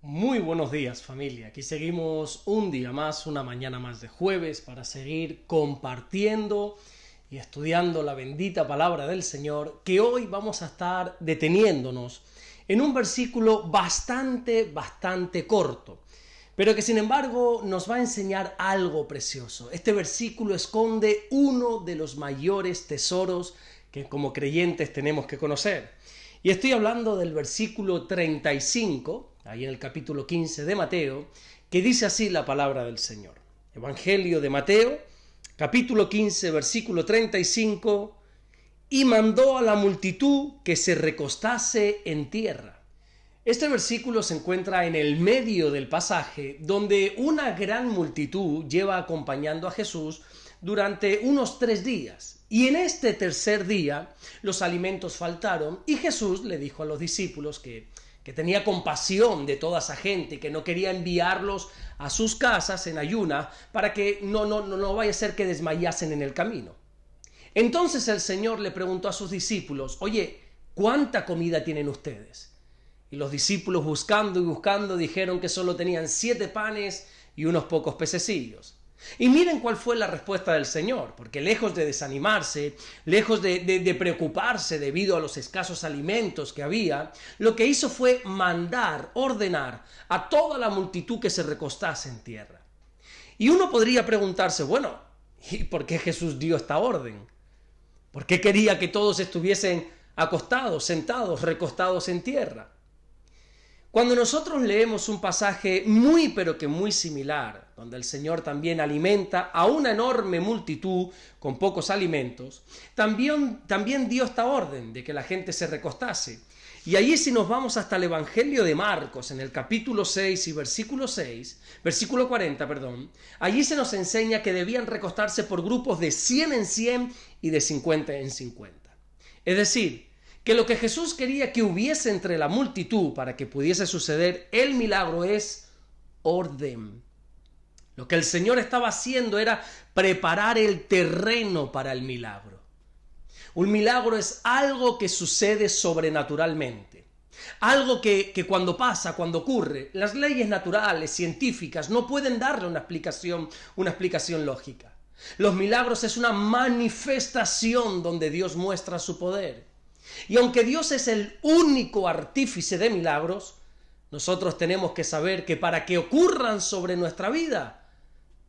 Muy buenos días, familia. Aquí seguimos un día más, una mañana más de jueves para seguir compartiendo y estudiando la bendita palabra del Señor, que hoy vamos a estar deteniéndonos en un versículo bastante corto, pero que sin embargo nos va a enseñar algo precioso. Este versículo esconde uno de los mayores tesoros que como creyentes tenemos que conocer. Y estoy hablando del versículo 35, ahí en el capítulo 15 de Mateo, que dice así la palabra del Señor. Evangelio de Mateo, capítulo 15, versículo 35, y mandó a la multitud que se recostase en tierra. Este versículo se encuentra en el medio del pasaje, donde una gran multitud lleva acompañando a Jesús durante unos 3 días. Y en este tercer día los alimentos faltaron y Jesús le dijo a los discípulos que tenía compasión de toda esa gente, que no quería enviarlos a sus casas en ayuna para que no vaya a ser que desmayasen en el camino. Entonces el Señor le preguntó a sus discípulos: oye, ¿cuánta comida tienen ustedes? Y los discípulos buscando dijeron que solo tenían 7 panes y unos pocos pececillos. Y miren cuál fue la respuesta del Señor, porque lejos de desanimarse, lejos de preocuparse debido a los escasos alimentos que había, lo que hizo fue ordenar a toda la multitud que se recostase en tierra. Y uno podría preguntarse, bueno, ¿y por qué Jesús dio esta orden? ¿Por qué quería que todos estuviesen acostados, sentados, recostados en tierra? Cuando nosotros leemos un pasaje muy similar, donde el Señor también alimenta a una enorme multitud con pocos alimentos, también dio esta orden de que la gente se recostase. Y allí, si nos vamos hasta el Evangelio de Marcos, en el capítulo 6 y versículo 40, allí se nos enseña que debían recostarse por grupos de 100 en 100 y de 50 en 50. Es decir, que lo que Jesús quería que hubiese entre la multitud para que pudiese suceder el milagro es orden. Lo que el Señor estaba haciendo era preparar el terreno para el milagro. Un milagro es algo que sucede sobrenaturalmente. Algo que cuando pasa, cuando ocurre, las leyes naturales, científicas, no pueden darle una explicación lógica. Los milagros es una manifestación donde Dios muestra su poder. Y aunque Dios es el único artífice de milagros, nosotros tenemos que saber que para que ocurran sobre nuestra vida,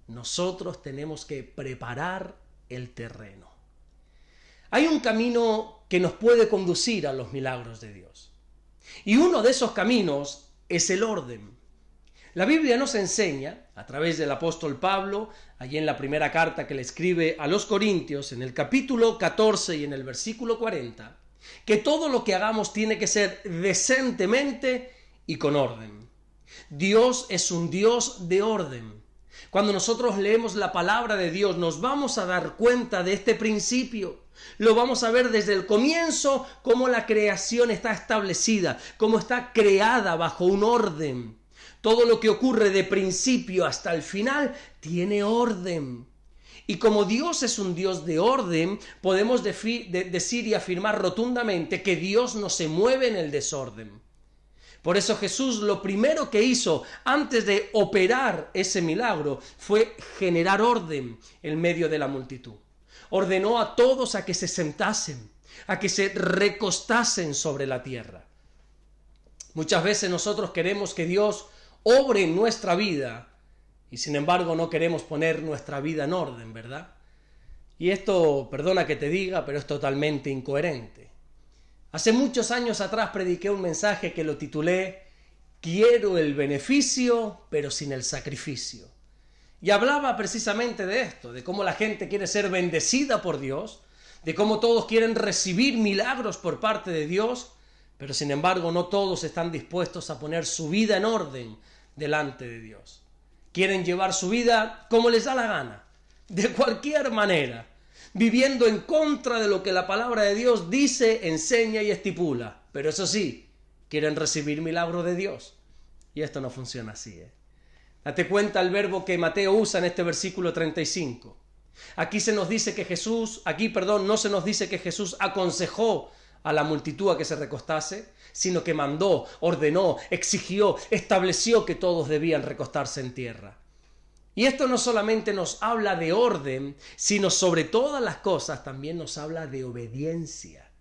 nosotros tenemos que preparar el terreno. Hay un camino que nos puede conducir a los milagros de Dios. Y uno de esos caminos es el orden. La Biblia nos enseña, a través del apóstol Pablo, allí en la primera carta que le escribe a los Corintios, en el capítulo 14 y en el versículo 40, que todo lo que hagamos tiene que ser decentemente y con orden. Dios es un Dios de orden. Cuando nosotros leemos la palabra de Dios, nos vamos a dar cuenta de este principio. Lo vamos a ver desde el comienzo, cómo la creación está establecida, cómo está creada bajo un orden. Todo lo que ocurre de principio hasta el final tiene orden. Y como Dios es un Dios de orden, podemos decir y afirmar rotundamente que Dios no se mueve en el desorden. Por eso Jesús lo primero que hizo antes de operar ese milagro fue generar orden en medio de la multitud. Ordenó a todos a que se sentasen, a que se recostasen sobre la tierra. Muchas veces nosotros queremos que Dios obre en nuestra vida, y sin embargo no queremos poner nuestra vida en orden, ¿verdad? Y esto, perdona que te diga, pero es totalmente incoherente. Hace muchos años atrás prediqué un mensaje que lo titulé «Quiero el beneficio, pero sin el sacrificio». Y hablaba precisamente de esto, de cómo la gente quiere ser bendecida por Dios, de cómo todos quieren recibir milagros por parte de Dios, pero sin embargo no todos están dispuestos a poner su vida en orden delante de Dios. Quieren llevar su vida como les da la gana, de cualquier manera, viviendo en contra de lo que la palabra de Dios dice, enseña y estipula. Pero eso sí, quieren recibir milagros de Dios. Y esto no funciona así, Date cuenta el verbo que Mateo usa en este versículo 35. No se nos dice que Jesús aconsejó a la multitud a que se recostase, sino que mandó, ordenó, exigió, estableció que todos debían recostarse en tierra. Y esto no solamente nos habla de orden, sino sobre todas las cosas también nos habla de obediencia.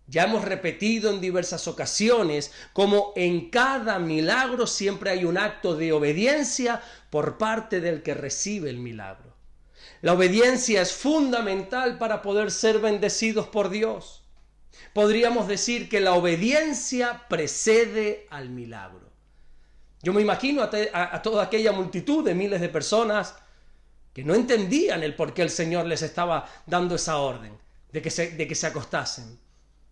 Ya hemos repetido en diversas ocasiones cómo en cada milagro siempre hay un acto de obediencia por parte del que recibe el milagro. La obediencia es fundamental para poder ser bendecidos por Dios. Podríamos decir que la obediencia precede al milagro. Yo me imagino a toda aquella multitud de miles de personas que no entendían el por qué el Señor les estaba dando esa orden de que se acostasen.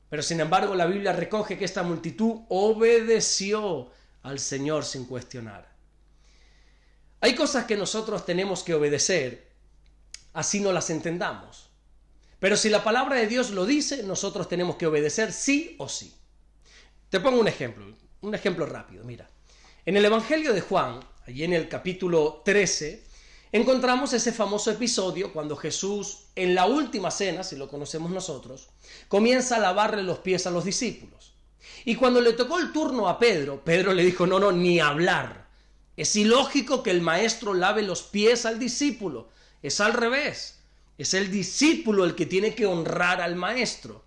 Pero sin embargo la Biblia recoge que esta multitud obedeció al Señor sin cuestionar. Hay cosas que nosotros tenemos que obedecer, así no las entendamos. Pero si la palabra de Dios lo dice, nosotros tenemos que obedecer sí o sí. Te pongo un ejemplo rápido, mira. En el Evangelio de Juan, allí en el capítulo 13, encontramos ese famoso episodio cuando Jesús, en la última cena, si lo conocemos nosotros, comienza a lavarle los pies a los discípulos. Y cuando le tocó el turno a Pedro, Pedro le dijo, no, ni hablar. Es ilógico que el maestro lave los pies al discípulo. Es al revés. Es el discípulo el que tiene que honrar al maestro.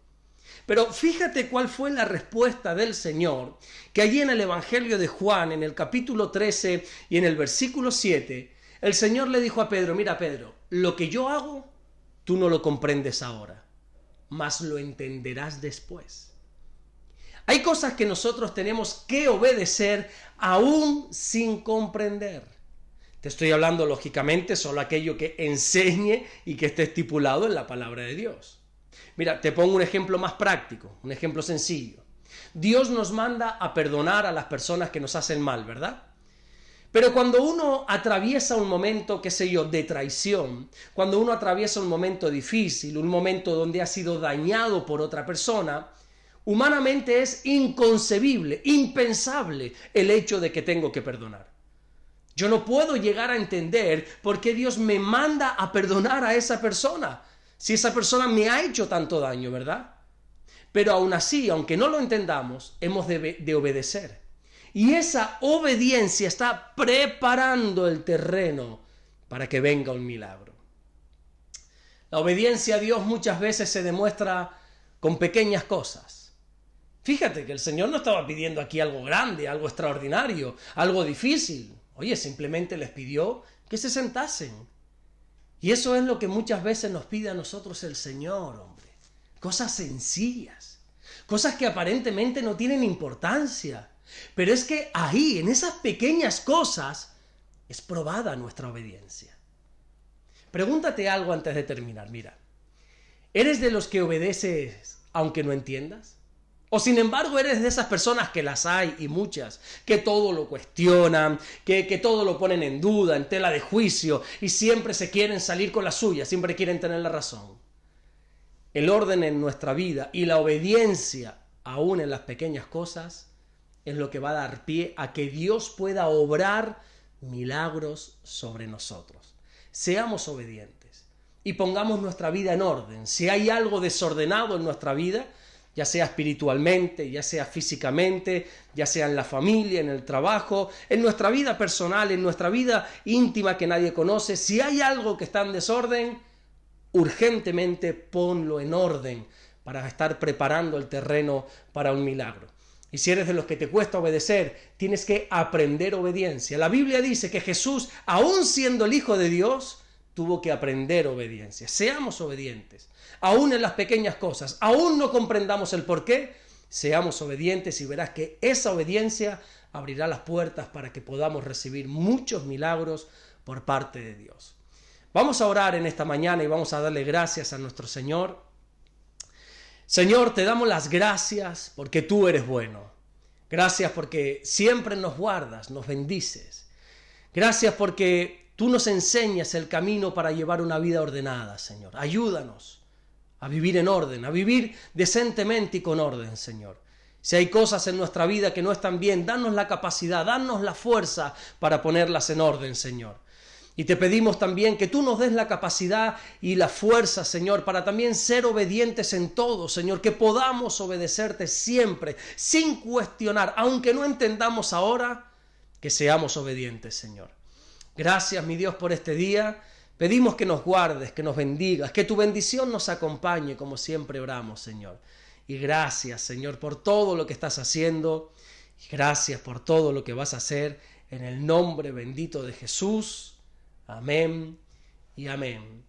Pero fíjate cuál fue la respuesta del Señor, que allí en el Evangelio de Juan, en el capítulo 13 y en el versículo 7, el Señor le dijo a Pedro, mira Pedro, lo que yo hago, tú no lo comprendes ahora, mas lo entenderás después. Hay cosas que nosotros tenemos que obedecer aún sin comprender. Te estoy hablando lógicamente solo aquello que enseñe y que esté estipulado en la palabra de Dios. Mira, te pongo un ejemplo más práctico, un ejemplo sencillo. Dios nos manda a perdonar a las personas que nos hacen mal, ¿verdad? Pero cuando uno atraviesa un momento, qué sé yo, de traición, cuando uno atraviesa un momento difícil, un momento donde ha sido dañado por otra persona, humanamente es inconcebible, impensable el hecho de que tengo que perdonar. Yo no puedo llegar a entender por qué Dios me manda a perdonar a esa persona, si esa persona me ha hecho tanto daño, ¿verdad? Pero aún así, aunque no lo entendamos, hemos de obedecer. Y esa obediencia está preparando el terreno para que venga un milagro. La obediencia a Dios muchas veces se demuestra con pequeñas cosas. Fíjate que el Señor no estaba pidiendo aquí algo grande, algo extraordinario, algo difícil. Oye, simplemente les pidió que se sentasen. Y eso es lo que muchas veces nos pide a nosotros el Señor, hombre. Cosas sencillas, cosas que aparentemente no tienen importancia. Pero es que ahí, en esas pequeñas cosas, es probada nuestra obediencia. Pregúntate algo antes de terminar, mira. ¿Eres de los que obedeces aunque no entiendas? O sin embargo eres de esas personas, que las hay y muchas, que todo lo cuestionan, que todo lo ponen en duda, en tela de juicio, y siempre se quieren salir con la suya, siempre quieren tener la razón. El orden en nuestra vida y la obediencia, aún en las pequeñas cosas, es lo que va a dar pie a que Dios pueda obrar milagros sobre nosotros. Seamos obedientes y pongamos nuestra vida en orden. Si hay algo desordenado en nuestra vida, ya sea espiritualmente, ya sea físicamente, ya sea en la familia, en el trabajo, en nuestra vida personal, en nuestra vida íntima que nadie conoce, si hay algo que está en desorden, urgentemente ponlo en orden para estar preparando el terreno para un milagro. Y si eres de los que te cuesta obedecer, tienes que aprender obediencia. La Biblia dice que Jesús, aún siendo el Hijo de Dios, tuvo que aprender obediencia. Seamos obedientes, aún en las pequeñas cosas, aún no comprendamos el porqué, seamos obedientes y verás que esa obediencia abrirá las puertas para que podamos recibir muchos milagros por parte de Dios. Vamos a orar en esta mañana y vamos a darle gracias a nuestro Señor. Señor, te damos las gracias porque tú eres bueno. Gracias porque siempre nos guardas, nos bendices. Gracias porque tú nos enseñas el camino para llevar una vida ordenada, Señor. Ayúdanos a vivir en orden, a vivir decentemente y con orden, Señor. Si hay cosas en nuestra vida que no están bien, danos la capacidad, danos la fuerza para ponerlas en orden, Señor. Y te pedimos también que tú nos des la capacidad y la fuerza, Señor, para también ser obedientes en todo, Señor, que podamos obedecerte siempre, sin cuestionar, aunque no entendamos ahora, que seamos obedientes, Señor. Gracias, mi Dios, por este día. Pedimos que nos guardes, que nos bendigas, que tu bendición nos acompañe, como siempre oramos, Señor. Y gracias, Señor, por todo lo que estás haciendo. Y gracias por todo lo que vas a hacer, en el nombre bendito de Jesús. Amén y amén.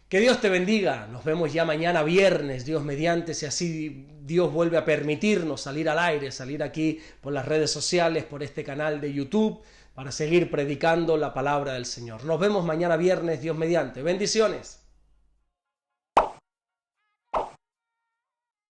Que Dios te bendiga. Nos vemos ya mañana viernes, Dios mediante, si así Dios vuelve a permitirnos salir al aire, salir aquí por las redes sociales, por este canal de YouTube, para seguir predicando la palabra del Señor. Nos vemos mañana viernes, Dios mediante. Bendiciones.